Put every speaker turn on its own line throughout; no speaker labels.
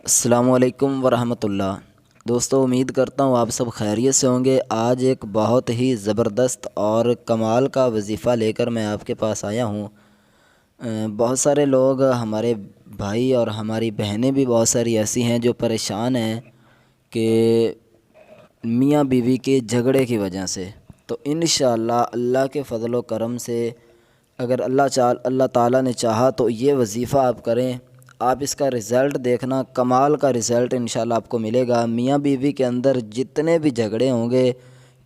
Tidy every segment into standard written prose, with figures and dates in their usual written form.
السلام علیکم ورحمۃ اللہ۔ دوستو، امید کرتا ہوں آپ سب خیریت سے ہوں گے۔ آج ایک بہت ہی زبردست اور کمال کا وظیفہ لے کر میں آپ کے پاس آیا ہوں۔ بہت سارے لوگ، ہمارے بھائی اور ہماری بہنیں بھی بہت ساری ایسی ہیں جو پریشان ہیں کہ میاں بیوی کے جھگڑے کی وجہ سے۔ تو انشاءاللہ اللہ کے فضل و کرم سے اگر اللہ تعالیٰ نے چاہا تو یہ وظیفہ آپ کریں، آپ اس کا رزلٹ دیکھنا، کمال کا رزلٹ انشاءاللہ آپ کو ملے گا۔ میاں بیوی کے اندر جتنے بھی جھگڑے ہوں گے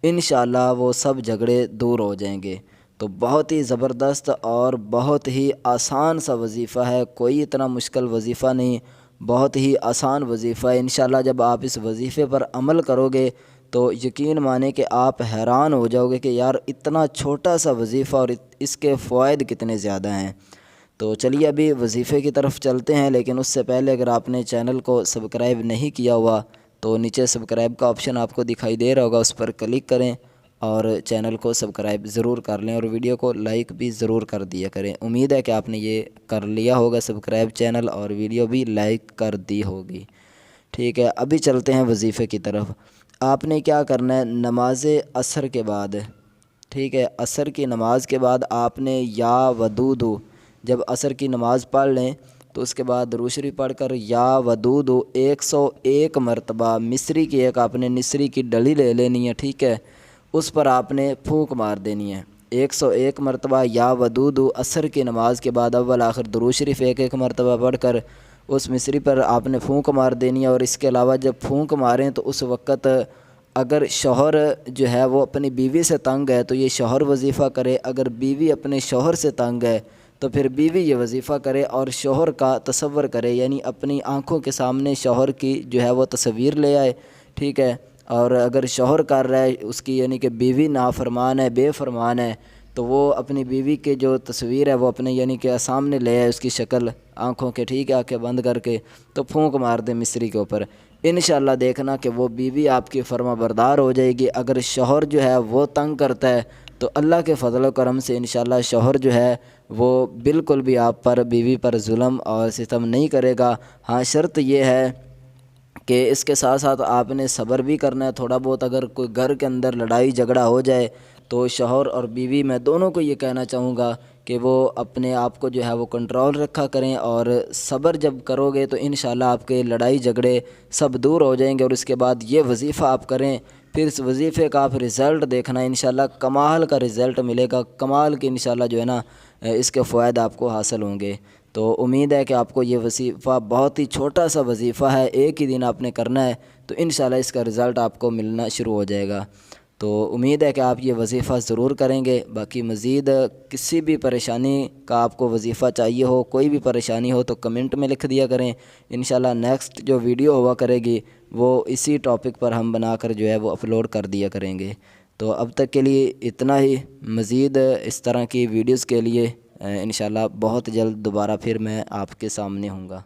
انشاءاللہ وہ سب جھگڑے دور ہو جائیں گے۔ تو بہت ہی زبردست اور بہت ہی آسان سا وظیفہ ہے، کوئی اتنا مشکل وظیفہ نہیں، بہت ہی آسان وظیفہ ہے۔ انشاءاللہ جب آپ اس وظیفے پر عمل کرو گے تو یقین مانیں کہ آپ حیران ہو جاؤ گے کہ یار اتنا چھوٹا سا وظیفہ اور اس کے فوائد کتنے زیادہ ہیں۔ تو چلیے ابھی وظیفے کی طرف چلتے ہیں، لیکن اس سے پہلے اگر آپ نے چینل کو سبسکرائب نہیں کیا ہوا تو نیچے سبسکرائب کا آپشن آپ کو دکھائی دے رہا ہوگا، اس پر کلک کریں اور چینل کو سبسکرائب ضرور کر لیں اور ویڈیو کو لائک بھی ضرور کر دیا کریں۔ امید ہے کہ آپ نے یہ کر لیا ہوگا سبسکرائب چینل، اور ویڈیو بھی لائک کر دی ہوگی۔ ٹھیک ہے، ابھی چلتے ہیں وظیفے کی طرف۔ آپ نے کیا کرنا ہے، نماز عصر کے بعد، ٹھیک ہے، عصر کی نماز کے بعد آپ نے یا ودود، جب عصر کی نماز پڑھ لیں تو اس کے بعد درود شریف پڑھ کر یا ودود 101 مرتبہ، مصری کی ایک آپ نے نصری کی ڈلی لے لینی ہے، ٹھیک ہے، اس پر آپ نے پھونک مار دینی ہے 101 مرتبہ یا ودود۔ عصر کی نماز کے بعد اول آخر درود شریف ایک مرتبہ پڑھ کر اس مصری پر آپ نے پھونک مار دینی ہے۔ اور اس کے علاوہ جب پھونک ماریں تو اس وقت اگر شوہر جو ہے وہ اپنی بیوی سے تنگ ہے تو یہ شوہر وظیفہ کرے، اگر بیوی اپنے شوہر سے تنگ ہے تو پھر بیوی یہ وظیفہ کرے اور شوہر کا تصور کرے، یعنی اپنی آنکھوں کے سامنے شوہر کی جو ہے وہ تصویر لے آئے، ٹھیک ہے۔ اور اگر شوہر کر رہا ہے اس کی، یعنی کہ بیوی نافرمان ہے، بے فرمان ہے، تو وہ اپنی بیوی کے جو تصویر ہے وہ اپنے یعنی کہ سامنے لے آئے، اس کی شکل آنکھوں کے، ٹھیک ہے، آنکھیں بند کر کے تو پھونک مار دے مصری کے اوپر۔ انشاءاللہ دیکھنا کہ وہ بیوی آپ کی فرما بردار ہو جائے گی۔ اگر شوہر جو ہے وہ تنگ کرتا ہے تو اللہ کے فضل و کرم سے انشاءاللہ شوہر جو ہے وہ بالکل بھی آپ پر، بیوی پر ظلم اور ستم نہیں کرے گا۔ ہاں، شرط یہ ہے کہ اس کے ساتھ ساتھ آپ نے صبر بھی کرنا ہے تھوڑا بہت۔ اگر کوئی گھر کے اندر لڑائی جھگڑا ہو جائے تو شوہر اور بیوی، میں دونوں کو یہ کہنا چاہوں گا کہ وہ اپنے آپ کو جو ہے وہ کنٹرول رکھا کریں، اور صبر جب کرو گے تو انشاءاللہ آپ کے لڑائی جھگڑے سب دور ہو جائیں گے۔ اور اس کے بعد یہ وظیفہ آپ کریں، پھر اس وظیفے کا آپ رزلٹ دیکھنا، انشاءاللہ کمال کا رزلٹ ملے گا، کمال کے انشاءاللہ جو ہے نا اس کے فوائد آپ کو حاصل ہوں گے۔ تو امید ہے کہ آپ کو یہ وظیفہ، بہت ہی چھوٹا سا وظیفہ ہے، ایک ہی دن آپ نے کرنا ہے تو انشاءاللہ اس کا رزلٹ آپ کو ملنا شروع ہو جائے گا۔ تو امید ہے کہ آپ یہ وظیفہ ضرور کریں گے۔ باقی مزید کسی بھی پریشانی کا آپ کو وظیفہ چاہیے ہو، کوئی بھی پریشانی ہو تو کمنٹ میں لکھ دیا کریں، انشاءاللہ نیکسٹ جو ویڈیو ہوا کرے گی وہ اسی ٹاپک پر ہم بنا کر جو ہے وہ اپلوڈ کر دیا کریں گے۔ تو اب تک کے لیے اتنا ہی، مزید اس طرح کی ویڈیوز کے لیے انشاءاللہ بہت جلد دوبارہ پھر میں آپ کے سامنے ہوں گا۔